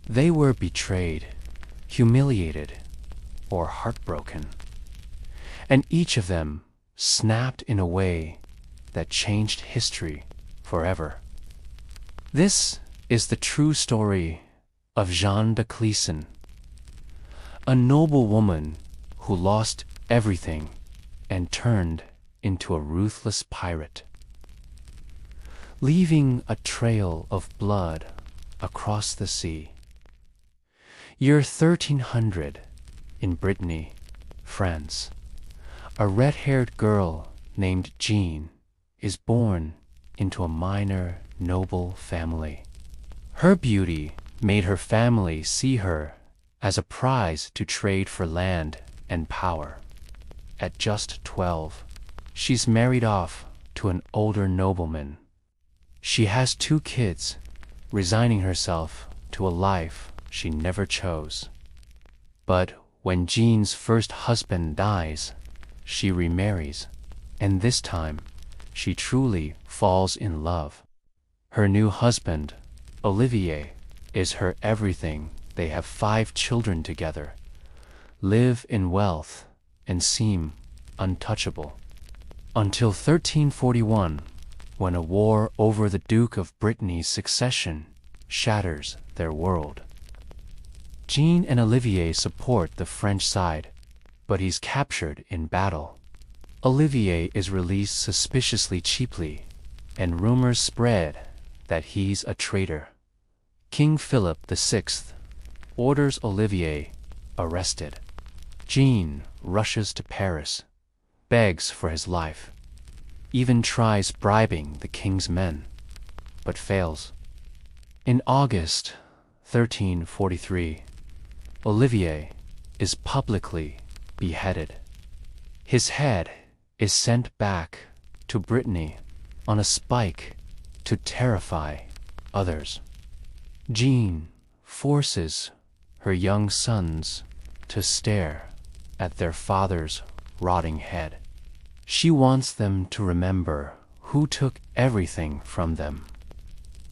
They were betrayed, humiliated, or heartbroken, and each of them snapped in a way that changed history forever. This is the true story of Jeanne de Cleason, a noble woman who lost everything and turned into a ruthless pirate, leaving a trail of blood across the sea. Year 1300, in Brittany, France, a red-haired girl named Jeanne is born into a minor noble family. Her beauty made her family see her as a prize to trade for land and power. At just 12, she's married off to an older nobleman. She has 2 kids, resigning herself to a life she never chose. But when Jeanne's first husband dies, she remarries, and this time she truly falls in love. Her new husband, Olivier, is her everything. They have 5 children together, live in wealth, and seem untouchable. Until 1341, when a war over the Duke of Brittany's succession shatters their world. Jeanne and Olivier support the French side, but he's captured in battle. Olivier is released suspiciously cheaply, and rumors spread that he's a traitor. King Philip VI orders Olivier arrested. Jeanne rushes to Paris, begs for his life, even tries bribing the king's men, but fails. In August 1343, Olivier is publicly beheaded. His head is sent back to Brittany on a spike to terrify others. Jeanne forces her young sons to stare at their father's rotting head. She wants them to remember who took everything from them.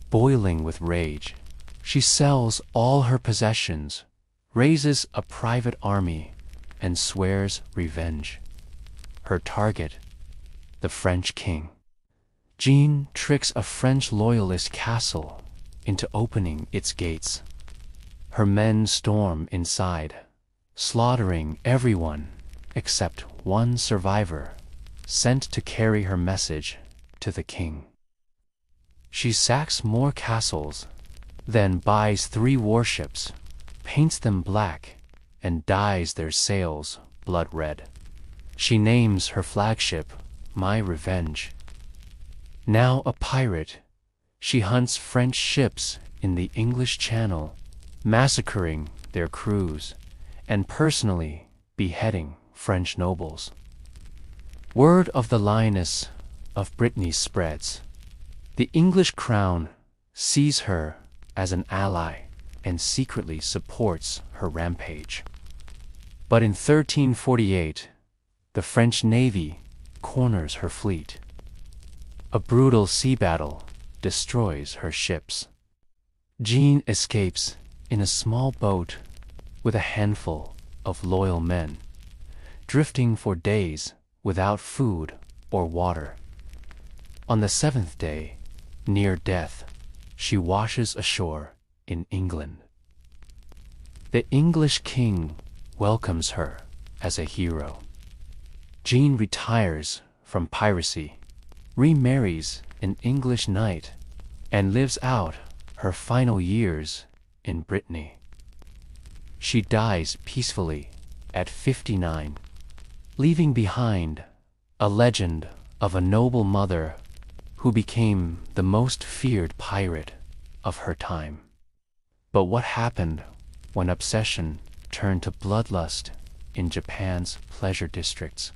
Boiling with rage, she sells all her possessions, raises a private army, and swears revenge. Her target, the French king. Jeanne tricks a French loyalist castle into opening its gates. Her men storm inside, slaughtering everyone except one survivor, sent to carry her message to the king. She sacks more castles, then buys 3 warships, paints them black, and dyes their sails blood red. She names her flagship My Revenge. Now a pirate, she hunts French ships in the English Channel, massacring their crews and personally beheading French nobles. Word of the Lioness of Brittany spreads. The English crown sees her as an ally and secretly supports her rampage. But in 1348, the French navy corners her fleet. A brutal sea battle destroys her ships. Jeanne escapes in a small boat with a handful of loyal men, drifting for days without food or water. On the 7th day, near death, she washes ashore in England. The English king welcomes her as a hero. Jeanne retires from piracy, remarries an English knight, and lives out her final years in Brittany. She dies peacefully at 59, leaving behind a legend of a noble mother who became the most feared pirate of her time. But what happened when obsession turned to bloodlust in Japan's pleasure districts?